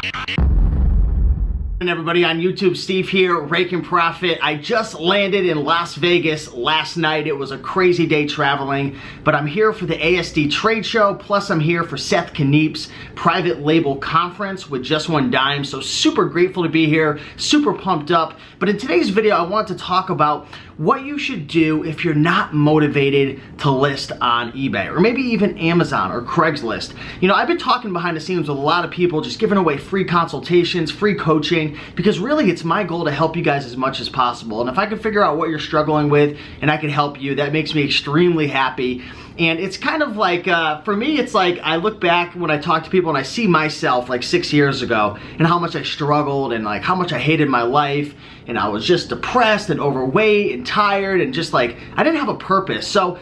And everybody on YouTube, Steve here, Raiken Profit. I just landed in Las Vegas last night. It was a crazy day traveling, but I'm here for the ASD trade show, plus I'm here for Seth Kniep's private label conference with Just One Dime. So super grateful to be here, super pumped up. But in today's video, I want to talk about what you should do if you're not motivated to list on eBay or maybe even Amazon or Craigslist. You know, I've been talking behind the scenes with a lot of people, just giving away free consultations, free coaching, because really it's my goal to help you guys as much as possible. And if I can figure out what you're struggling with and I can help you, that makes me extremely happy. And it's kind of like, for me, it's like I look back when I talk to people and I see myself like 6 years ago and how much I struggled and like how much I hated my life, and I was just depressed and overweight and tired and just like, I didn't have a purpose. So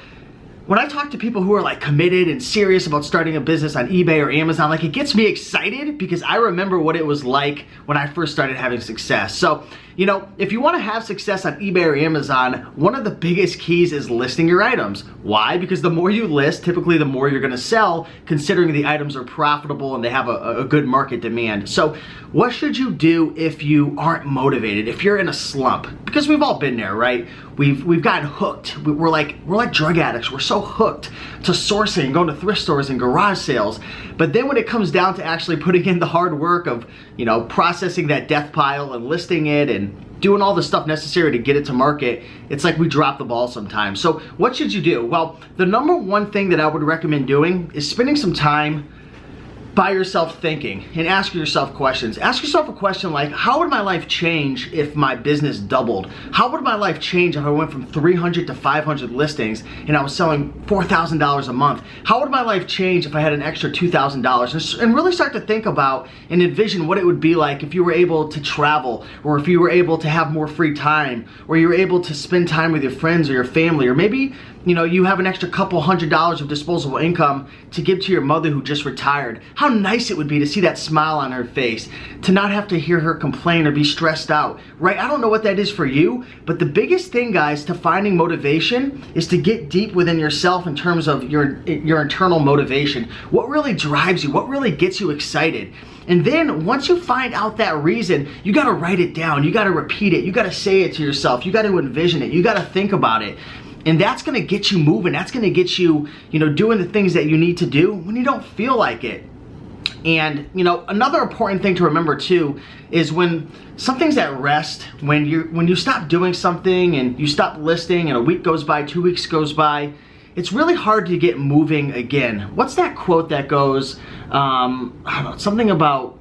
when I talk to people who are like committed and serious about starting a business on eBay or Amazon, like it gets me excited because I remember what it was like when I first started having success. So, you know, if you want to have success on eBay or Amazon, one of the biggest keys is listing your items. Why? Because the more you list, typically the more you're going to sell, considering the items are profitable and they have a good market demand. So what should you do if you aren't motivated, if you're in a slump? Because we've all been there, right? We've gotten hooked. We're like drug addicts. We're so hooked to sourcing, going to thrift stores and garage sales. But then when it comes down to actually putting in the hard work of, you know, processing that death pile and listing it and doing all the stuff necessary to get it to market, it's like we drop the ball sometimes. So what should you do? Well, the number one thing that I would recommend doing is spending some time by yourself thinking and asking yourself questions. Ask yourself a question like, how would my life change if my business doubled? How would my life change if I went from 300 to 500 listings and I was selling $4,000 a month? How would my life change if I had an extra $2,000? And really start to think about and envision what it would be like if you were able to travel, or if you were able to have more free time, or you were able to spend time with your friends or your family, or maybe, you know, you have an extra couple $100s of disposable income to give to your mother who just retired. How nice it would be to see that smile on her face, to not have to hear her complain or be stressed out, right? I don't know what that is for you, but the biggest thing, guys, to finding motivation is to get deep within yourself in terms of your internal motivation. What really drives you? What really gets you excited? And then once you find out that reason, you gotta write it down, you gotta repeat it, you gotta say it to yourself, you gotta envision it, you gotta think about it. And that's gonna get you moving. That's gonna get you, you know, doing the things that you need to do when you don't feel like it. And, you know, another important thing to remember too is when something's at rest, when you stop doing something and you stop listing and a week goes by, 2 weeks goes by, it's really hard to get moving again. What's that quote that goes, I don't know, something about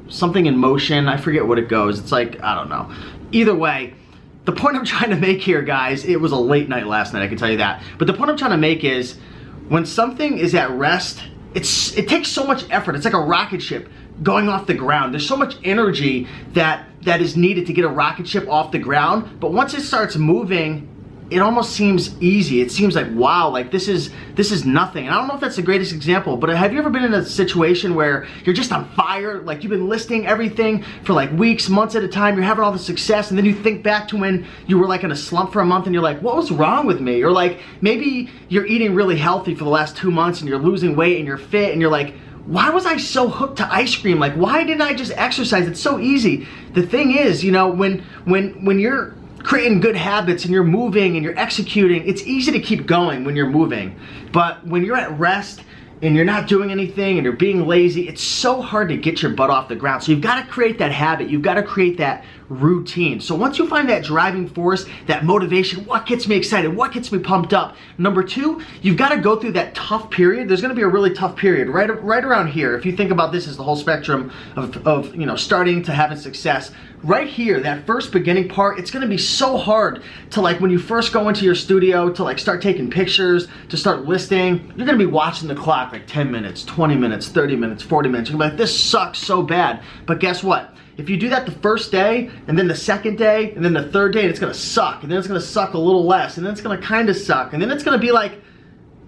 something in motion? I forget what it goes. It's like, I don't know. Either way, the point I'm trying to make here, guys, it was a late night last night, I can tell you that. But the point I'm trying to make is when something is at rest, it takes so much effort. It's like a rocket ship going off the ground. There's so much energy that is needed to get a rocket ship off the ground. But once it starts moving, it almost seems easy. It seems like, wow, like this is nothing. And I don't know if that's the greatest example, but have you ever been in a situation where you're just on fire? Like you've been listing everything for like weeks, months at a time, you're having all the success, and then you think back to when you were like in a slump for a month and you're like, what was wrong with me? Or like maybe you're eating really healthy for the last 2 months and you're losing weight and you're fit and you're like, why was I so hooked to ice cream? Like, why didn't I just exercise? It's so easy. The thing is, you know, when you're creating good habits and you're moving and you're executing, it's easy to keep going when you're moving. But when you're at rest and you're not doing anything and you're being lazy, it's so hard to get your butt off the ground. So you've got to create that habit. You've got to create that routine. So once you find that driving force, that motivation, what gets me excited, what gets me pumped up? Number two, you've got to go through that tough period. There's going to be a really tough period right around here. If you think about this as the whole spectrum of you know, starting to having success, right here, that first beginning part, it's gonna be so hard to, like, when you first go into your studio to like start taking pictures, to start listing, you're gonna be watching the clock like 10 minutes, 20 minutes, 30 minutes, 40 minutes. You're gonna be like, this sucks so bad. But guess what? If you do that the first day, and then the second day, and then the third day, it's gonna suck, and then it's gonna suck a little less, and then it's gonna kinda suck, and then it's gonna be like,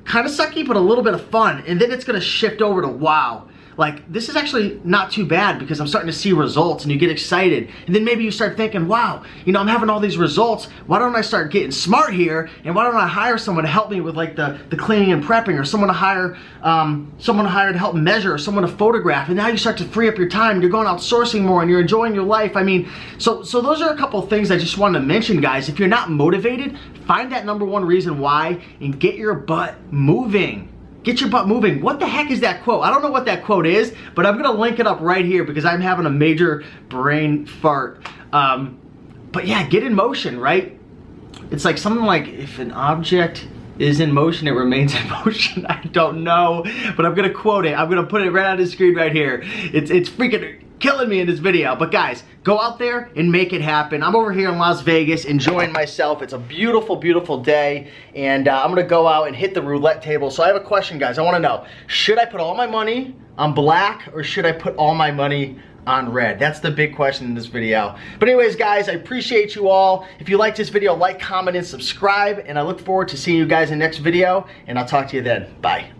kinda sucky, but a little bit of fun, and then it's gonna shift over to, wow, like, this is actually not too bad because I'm starting to see results, and you get excited. And then maybe you start thinking, wow, you know, I'm having all these results. Why don't I start getting smart here? And why don't I hire someone to help me with like the cleaning and prepping, or someone to hire to help measure, or someone to photograph. And now you start to free up your time. You're going out sourcing more and you're enjoying your life. I mean, so those are a couple of things I just wanted to mention, guys. If you're not motivated, find that number one reason why and get your butt moving. Get your butt moving. What the heck is that quote? I don't know what that quote is, but I'm gonna link it up right here because I'm having a major brain fart. But yeah, get in motion, right? It's like something like, if an object is in motion, it remains in motion. I don't know, but I'm gonna quote it. I'm gonna put it right on the screen right here. It's freaking killing me in this video. But guys, go out there and make it happen. I'm over here in Las Vegas enjoying myself. It's a beautiful, beautiful day, and I'm gonna go out and hit the roulette table. So I have a question, guys. I wanna know, should I put all my money on black, or should I put all my money on red? That's the big question in this video. But anyways, guys, I appreciate you all. If you like this video, like, comment, and subscribe, and I look forward to seeing you guys in the next video, and I'll talk to you then. Bye.